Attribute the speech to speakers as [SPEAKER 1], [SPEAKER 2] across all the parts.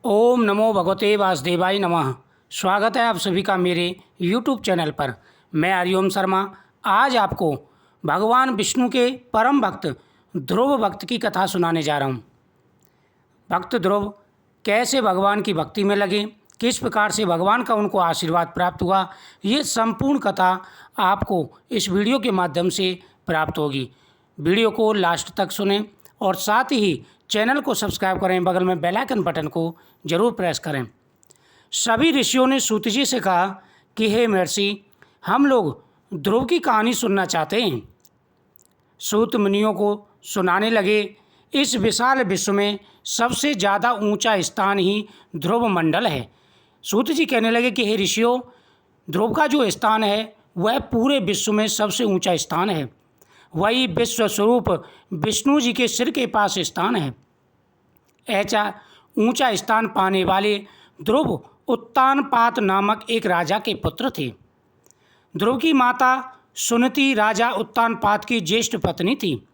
[SPEAKER 1] ओम नमो भगवते वासुदेवाय नमः। स्वागत है आप सभी का मेरे YouTube चैनल पर। मैं हरिओम शर्मा आज आपको भगवान विष्णु के परम भक्त ध्रुव भक्त की कथा सुनाने जा रहा हूँ। भक्त ध्रुव कैसे भगवान की भक्ति में लगे, किस प्रकार से भगवान का उनको आशीर्वाद प्राप्त हुआ, ये संपूर्ण कथा आपको इस वीडियो के माध्यम से प्राप्त होगी। वीडियो को लास्ट तक सुनें और साथ ही चैनल को सब्सक्राइब करें, बगल में बेल आइकन बटन को जरूर प्रेस करें। सभी ऋषियों ने सूत जी से कहा कि हे महर्षि, हम लोग ध्रुव की कहानी सुनना चाहते हैं। सूत मुनियों को सुनाने लगे, इस विशाल विश्व में सबसे ज़्यादा ऊंचा स्थान ही ध्रुव मंडल है। सूत जी कहने लगे कि हे ऋषियों, ध्रुव का जो स्थान है वह पूरे विश्व में सबसे ऊंचा स्थान है। वही विश्व स्वरूप विष्णु जी के सिर के पास स्थान है। ऐसा ऊंचा स्थान पाने वाले ध्रुव उत्तानपाद नामक एक राजा के पुत्र थे। ध्रुव की माता सुनीति राजा उत्तानपाद की ज्येष्ठ पत्नी थी।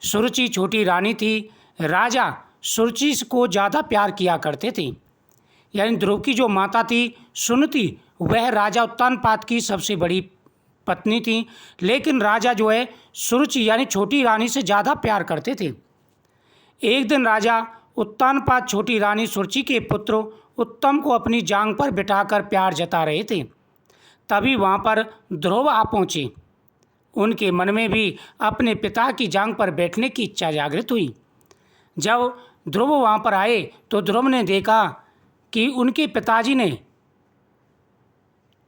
[SPEAKER 1] सुरुचि छोटी रानी थी। राजा सुरुचि को ज़्यादा प्यार किया करते थे। यानी ध्रुव की जो माता थी सुनीति, वह राजा उत्तानपाद की सबसे बड़ी पत्नी थी, लेकिन राजा जो है सुरुचि यानी छोटी रानी से ज़्यादा प्यार करते थे। एक दिन राजा उत्तानपाद छोटी रानी सुरुचि के पुत्र उत्तम को अपनी जांग पर बिठाकर प्यार जता रहे थे। तभी वहाँ पर ध्रुव आ पहुँचे। उनके मन में भी अपने पिता की जांग पर बैठने की इच्छा जागृत हुई। जब ध्रुव वहाँ पर आए तो ध्रुव ने देखा कि उनके पिताजी ने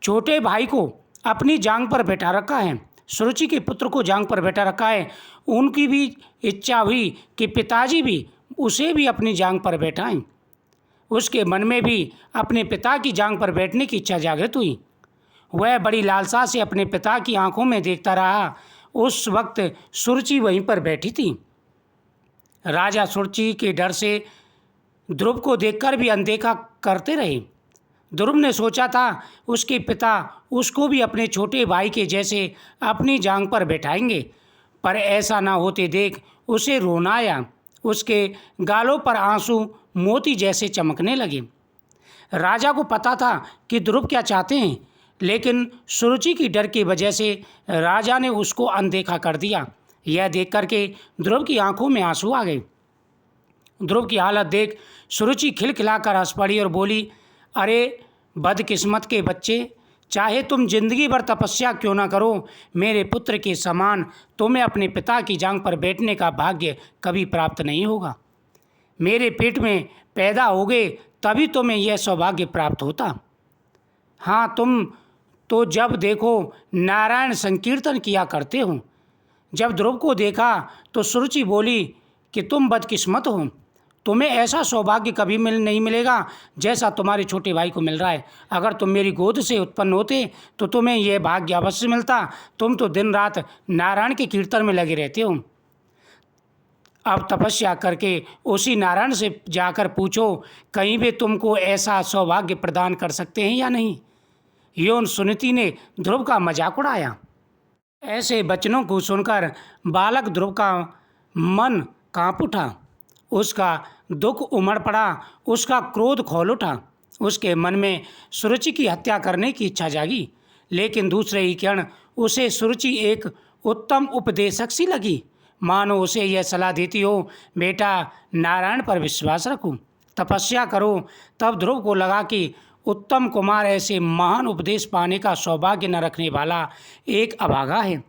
[SPEAKER 1] छोटे भाई को अपनी जांग पर बैठा रखा है, सुरुचि के पुत्र को जांग पर बैठा रखा है। उनकी भी इच्छा हुई कि पिताजी भी उसे भी अपनी जांग पर बैठाएं। उसके मन में भी अपने पिता की जांग पर बैठने की इच्छा जागृत हुई। वह बड़ी लालसा से अपने पिता की आंखों में देखता रहा। उस वक्त सुरुचि वहीं पर बैठी थी। राजा सुरुचि के डर से ध्रुव को देखकर भी अनदेखा करते रहे। ध्रुव ने सोचा था उसके पिता उसको भी अपने छोटे भाई के जैसे अपनी जांग पर बैठाएंगे, पर ऐसा ना होते देख उसे रोना आया। उसके गालों पर आंसू मोती जैसे चमकने लगे। राजा को पता था कि ध्रुव क्या चाहते हैं, लेकिन सुरुचि की डर की वजह से राजा ने उसको अनदेखा कर दिया। यह देख करके ध्रुव की आंखों में आंसू आ गए। ध्रुव की हालत देख सुरुचि खिलखिलाकर हंस पड़ी और बोली, अरे बदकिस्मत के बच्चे, चाहे तुम जिंदगी भर तपस्या क्यों ना करो, मेरे पुत्र के समान तुम्हें अपने पिता की जांग पर बैठने का भाग्य कभी प्राप्त नहीं होगा। मेरे पेट में पैदा होगे तभी तुम्हें यह सौभाग्य प्राप्त होता। हाँ, तुम तो जब देखो नारायण संकीर्तन किया करते हो। जब ध्रुव को देखा तो सुरुचि बोली कि तुम बदकिस्मत हो, तुम्हें ऐसा सौभाग्य कभी नहीं मिलेगा जैसा तुम्हारे छोटे भाई को मिल रहा है। अगर तुम मेरी गोद से उत्पन्न होते तो तुम्हें यह भाग्य अवश्य मिलता। तुम तो दिन रात नारायण के कीर्तन में लगे रहते हो। अब तपस्या करके उसी नारायण से जाकर पूछो, कहीं भी तुमको ऐसा सौभाग्य प्रदान कर सकते हैं या नहीं। यों सुनीति ने ध्रुव का मजाक उड़ाया। ऐसे वचनों को सुनकर बालक ध्रुव का मन कांप उठा। उसका दुख उमड़ पड़ा, उसका क्रोध खौल उठा। उसके मन में सुरुचि की हत्या करने की इच्छा जागी, लेकिन दूसरे ही क्षण उसे सुरुचि एक उत्तम उपदेशक सी लगी, मानो उसे यह सलाह देती हो, बेटा नारायण पर विश्वास रखो, तपस्या करो। तब ध्रुव को लगा कि उत्तम कुमार ऐसे महान उपदेश पाने का सौभाग्य न रखने वाला एक अभागा है।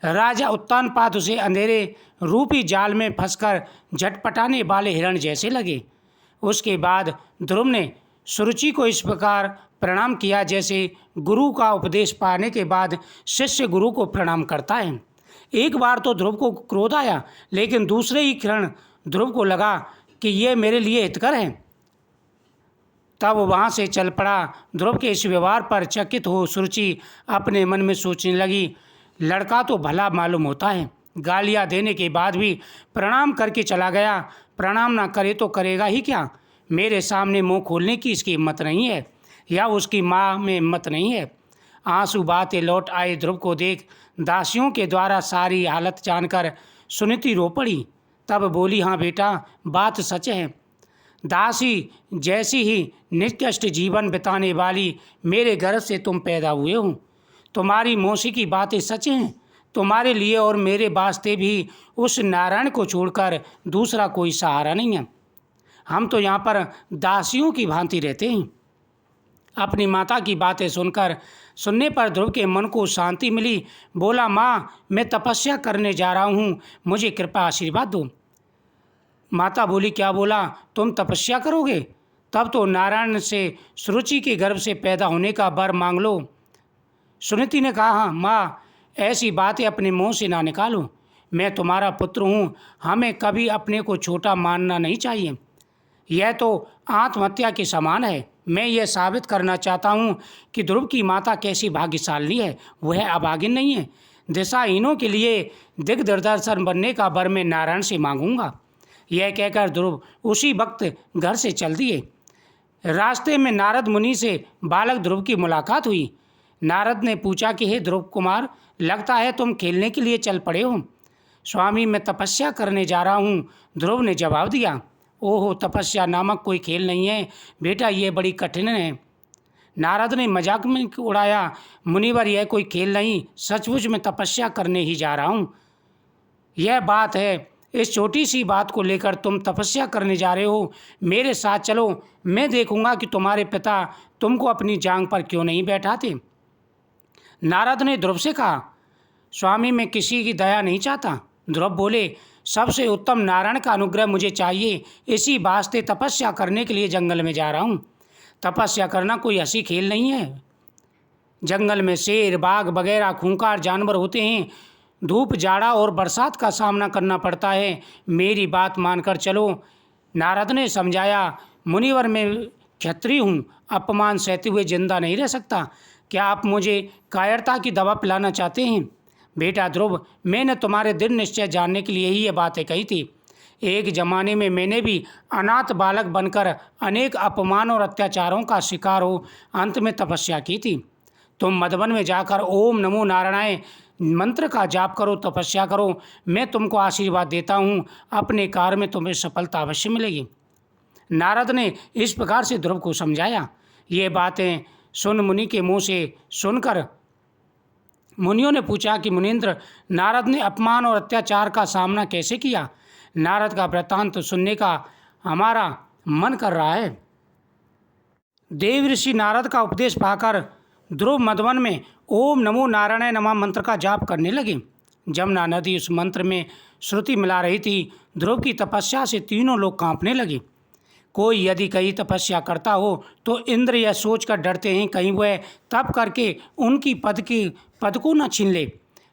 [SPEAKER 1] राजा उत्तानपाद उसे अंधेरे रूपी जाल में फंसकर झटपटाने वाले हिरण जैसे लगे। उसके बाद ध्रुव ने सुरुचि को इस प्रकार प्रणाम किया जैसे गुरु का उपदेश पाने के बाद शिष्य गुरु को प्रणाम करता है। एक बार तो ध्रुव को क्रोध आया, लेकिन दूसरे ही क्षण ध्रुव को लगा कि ये मेरे लिए हितकर है। तब वहाँ से चल पड़ा। ध्रुव के इस व्यवहार पर चकित हो सुरुचि अपने मन में सोचने लगी, लड़का तो भला मालूम होता है, गालियाँ देने के बाद भी प्रणाम करके चला गया। प्रणाम ना करे तो करेगा ही क्या। मेरे सामने मुंह खोलने की इसकी हिम्मत नहीं है, या उसकी माँ में हिम्मत नहीं है। आंसू बहाते लौट आए ध्रुव को देख दासियों के द्वारा सारी हालत जानकर सुनीति रो पड़ी। तब बोली, हाँ बेटा, बात सच है। दासी जैसी ही निकृष्ट जीवन बिताने वाली मेरे गर्भ से तुम पैदा हुए हो। तुम्हारी मौसी की बातें सच हैं। तुम्हारे लिए और मेरे वास्ते भी उस नारायण को छोड़कर दूसरा कोई सहारा नहीं है। हम तो यहाँ पर दासियों की भांति रहते हैं। अपनी माता की बातें सुनने पर ध्रुव के मन को शांति मिली। बोला, माँ, मैं तपस्या करने जा रहा हूँ, मुझे कृपा आशीर्वाद दो। माता बोली, क्या बोला? तुम तपस्या करोगे? तब तो नारायण से सुरुचि के गर्भ से पैदा होने का वर मांग लो। सुनीति ने कहा, हाँ माँ, ऐसी बातें अपने मुंह से ना निकालो। मैं तुम्हारा पुत्र हूँ, हमें कभी अपने को छोटा मानना नहीं चाहिए। यह तो आत्महत्या के समान है। मैं यह साबित करना चाहता हूँ कि ध्रुव की माता कैसी भाग्यशाली है, वह अभागिन नहीं है। दिशाहीनों के लिए दिग्दर्शन बनने का वर मैं नारायण से मांगूंगा। यह कहकर ध्रुव उसी वक्त घर से चल दिए। रास्ते में नारद मुनि से बालक ध्रुव की मुलाकात हुई। नारद ने पूछा कि हे ध्रुव कुमार, लगता है तुम खेलने के लिए चल पड़े हो। स्वामी, मैं तपस्या करने जा रहा हूँ, ध्रुव ने जवाब दिया। ओहो, तपस्या नामक कोई खेल नहीं है बेटा, ये बड़ी कठिन है। नारद ने मजाक में उड़ाया, मुनिवर, यह कोई खेल नहीं, सचमुच मैं तपस्या करने ही जा रहा हूँ। यह बात है, इस छोटी सी बात को लेकर तुम तपस्या करने जा रहे हो। मेरे साथ चलो, मैं देखूंगा कि तुम्हारे पिता तुमको अपनी जांग पर क्यों नहीं बैठाते। नारद ने ध्रुव से कहा, स्वामी, मैं किसी की दया नहीं चाहता। ध्रुव बोले, सबसे उत्तम नारायण का अनुग्रह मुझे चाहिए, इसी वास्ते तपस्या करने के लिए जंगल में जा रहा हूँ। तपस्या करना कोई हंसी खेल नहीं है। जंगल में शेर, बाघ वगैरह खूंखार जानवर होते हैं। धूप, जाड़ा और बरसात का सामना करना पड़ता है। मेरी बात मानकर चलो। नारद ने समझाया, मुनिवर, मैं क्षत्रिय हूँ, अपमान सहते हुए जिंदा नहीं रह सकता। क्या आप मुझे कायरता की दवा पिलाना चाहते हैं? बेटा ध्रुव, मैंने तुम्हारे दृढ़ निश्चय जानने के लिए ही ये बातें कही थी। एक जमाने में मैंने भी अनाथ बालक बनकर अनेक अपमान और अत्याचारों का शिकार हो अंत में तपस्या की थी। तुम मधुबन में जाकर ओम नमो नारायणाय मंत्र का जाप करो, तपस्या करो। मैं तुमको आशीर्वाद देता हूँ, अपने कार्य में तुम्हें सफलता अवश्य मिलेगी। नारद ने इस प्रकार से ध्रुव को समझाया। ये बातें सुन मुनि के मुँह से सुनकर मुनियों ने पूछा कि मुनीन्द्र, नारद ने अपमान और अत्याचार का सामना कैसे किया? नारद का वृत्तांत सुनने का हमारा मन कर रहा है। देव ऋषि नारद का उपदेश पाकर ध्रुव मधुवन में ओम नमो नारायणाय नमः मंत्र का जाप करने लगे। जमुना नदी उस मंत्र में श्रुति मिला रही थी। ध्रुव की तपस्या से तीनों लोग कांपने लगे। कोई यदि कहीं तपस्या करता हो तो इंद्र यह सोचकर डरते हैं कहीं वह तप करके उनकी पद को न छीन ले।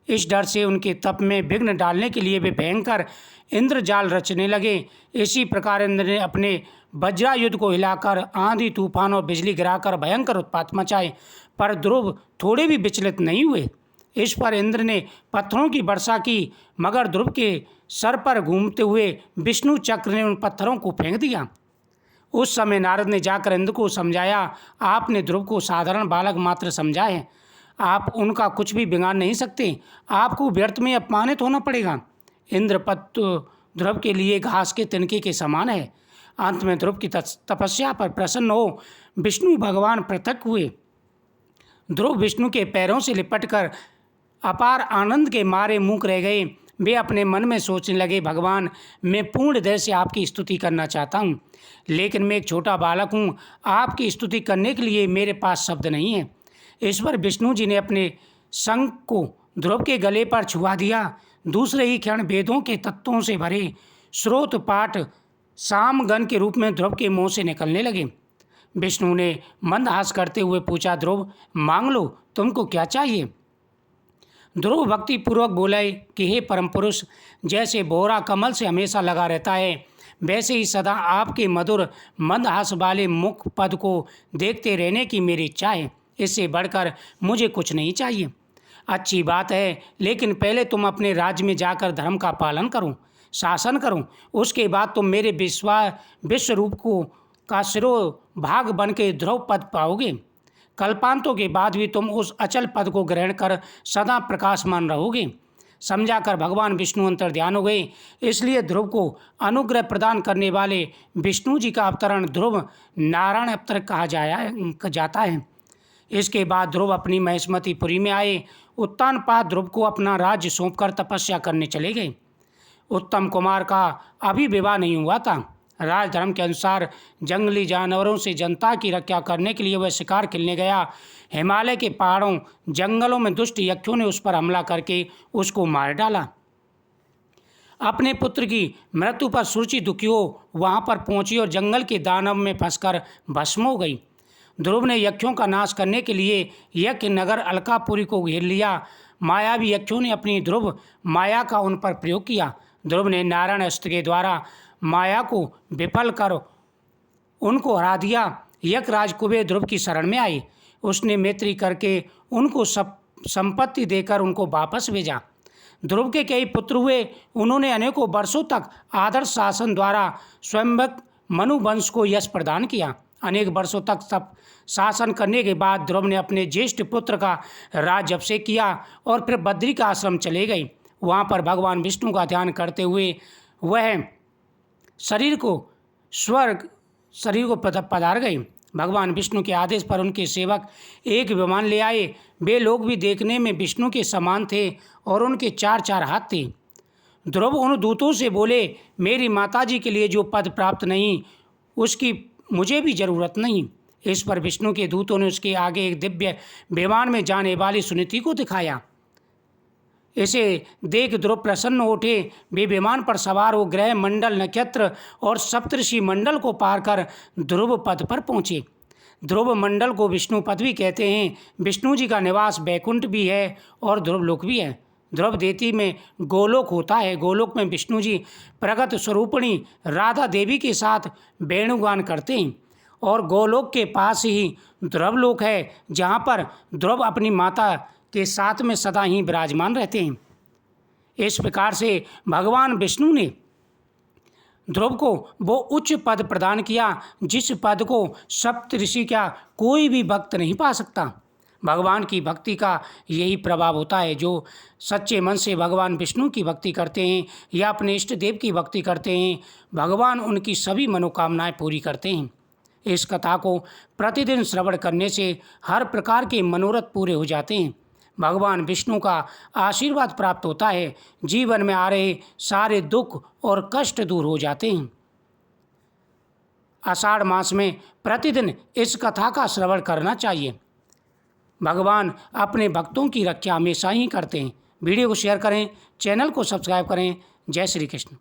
[SPEAKER 1] इस डर से उनके तप में विघ्न डालने के लिए वे भयंकर इंद्रजाल रचने लगे। इसी प्रकार इंद्र ने अपने वज्रायुध को हिलाकर आंधी, तूफान और बिजली गिराकर भयंकर उत्पात मचाए, पर ध्रुव थोड़े भी विचलित नहीं हुए। इस पर इंद्र ने पत्थरों की वर्षा की, मगर ध्रुव के सर पर घूमते हुए विष्णु चक्र ने उन पत्थरों को फेंक दिया। उस समय नारद ने जाकर इंद्र को समझाया, आपने ध्रुव को साधारण बालक मात्र समझा है, आप उनका कुछ भी बिगाड़ नहीं सकते, आपको व्यर्थ में अपमानित होना पड़ेगा। इंद्रपद ध्रुव के लिए घास के तिनके के समान है। अंत में ध्रुव की तपस्या पर प्रसन्न हो विष्णु भगवान प्रत्यक्ष हुए। ध्रुव विष्णु के पैरों से लिपटकर अपार आनंद के मारे मूक रह गए। वे अपने मन में सोचने लगे, भगवान, मैं पूर्ण हृदय से आपकी स्तुति करना चाहता हूँ, लेकिन मैं एक छोटा बालक हूँ, आपकी स्तुति करने के लिए मेरे पास शब्द नहीं है। इस पर विष्णु जी ने अपने शंख को ध्रुव के गले पर छुआ दिया। दूसरे ही क्षण वेदों के तत्वों से भरे स्रोत पाठ सामगन के रूप में ध्रुव के मुँह से निकलने लगे। विष्णु ने मंदहास करते हुए पूछा, ध्रुव, मांग लो, तुमको क्या चाहिए? ध्रुव भक्ति पूर्वक बोले कि हे परम पुरुष, जैसे बोरा कमल से हमेशा लगा रहता है, वैसे ही सदा आपके मधुर मंदहास वाले मुख पद को देखते रहने की मेरी इच्छा है। इससे बढ़कर मुझे कुछ नहीं चाहिए। अच्छी बात है, लेकिन पहले तुम अपने राज्य में जाकर धर्म का पालन करो, शासन करो। उसके बाद तुम मेरे विश्व रूप को का शिरोभाग बन के ध्रुव पद पाओगे। कल्पांतों के बाद भी तुम उस अचल पद को ग्रहण कर सदा प्रकाशमान रहोगे। समझाकर भगवान विष्णु अंतर्ध्यान हो गए। इसलिए ध्रुव को अनुग्रह प्रदान करने वाले विष्णु जी का अवतरण ध्रुव नारायण अवतार कहा जाता है। इसके बाद ध्रुव अपनी महिष्मतीपुरी में आए। उत्तानपाद ध्रुव को अपना राज्य सौंपकर तपस्या करने चले गए। उत्तम कुमार का अभी विवाह नहीं हुआ था। राजधर्म के अनुसार जंगली जानवरों से जनता की रक्षा करने के लिए वह शिकार खेलने गया। हिमालय के पहाड़ों जंगलों में दुष्ट यक्षों ने उस पर हमला करके उसको मार डाला। अपने पुत्र की मृत्यु पर सुरुचि दुखी हो वहाँ पर पहुँची और जंगल के दानव में फंसकर भस्म हो गई। ध्रुव ने यक्षों का नाश करने के लिए यज्ञ नगर अलकापुरी को घेर लिया। मायावी यक्षों ने अपनी ध्रुव माया का उन पर प्रयोग किया। ध्रुव ने नारायण अस्त्र के द्वारा माया को विफल कर उनको हरा दिया। यक्षराज कुबेर ध्रुव की शरण में आए। उसने मैत्री करके उनको सब संपत्ति देकर उनको वापस भेजा। ध्रुव के कई पुत्र हुए। उन्होंने अनेकों वर्षों तक आदर्श शासन द्वारा स्वयंवक मनु वंश को यश प्रदान किया। अनेक वर्षों तक सब शासन करने के बाद ध्रुव ने अपने ज्येष्ठ पुत्र का राज्य अभिषेक किया और फिर बद्री का आश्रम चले गए। वहाँ पर भगवान विष्णु का ध्यान करते हुए वह शरीर को पधार गए। भगवान विष्णु के आदेश पर उनके सेवक एक विमान ले आए। वे लोग भी देखने में विष्णु के समान थे और उनके 4 हाथ थे। ध्रुव उन दूतों से बोले, मेरी माताजी के लिए जो पद प्राप्त नहीं उसकी मुझे भी जरूरत नहीं। इस पर विष्णु के दूतों ने उसके आगे एक दिव्य विमान में जाने वाली सुनीति को दिखाया। इसे देख ध्रुव प्रसन्न उठे। वे विमान पर सवार हो ग्रह मंडल नक्षत्र और सप्तऋषि मंडल को पार कर ध्रुव पद पर पहुँचे। ध्रुव मंडल को विष्णु पद भी कहते हैं। विष्णु जी का निवास बैकुंठ भी है और ध्रुवलोक भी है। ध्रुव देती में गोलोक होता है। गोलोक में विष्णु जी प्रगट स्वरूपिणी राधा देवी के साथ वेणुगान करते हैं और गोलोक के पास ही ध्रुवलोक है, जहाँ पर ध्रुव अपनी माता के साथ में सदा ही विराजमान रहते हैं। इस प्रकार से भगवान विष्णु ने ध्रुव को वो उच्च पद प्रदान किया जिस पद को सप्तऋषि का कोई भी भक्त नहीं पा सकता। भगवान की भक्ति का यही प्रभाव होता है। जो सच्चे मन से भगवान विष्णु की भक्ति करते हैं या अपने इष्ट देव की भक्ति करते हैं, भगवान उनकी सभी मनोकामनाएं पूरी करते हैं। इस कथा को प्रतिदिन श्रवण करने से हर प्रकार के मनोरथ पूरे हो जाते हैं। भगवान विष्णु का आशीर्वाद प्राप्त होता है। जीवन में आ रहे सारे दुख और कष्ट दूर हो जाते हैं। आषाढ़ मास में प्रतिदिन इस कथा का श्रवण करना चाहिए। भगवान अपने भक्तों की रक्षा हमेशा ही करते हैं। वीडियो को शेयर करें, चैनल को सब्सक्राइब करें। जय श्री कृष्ण।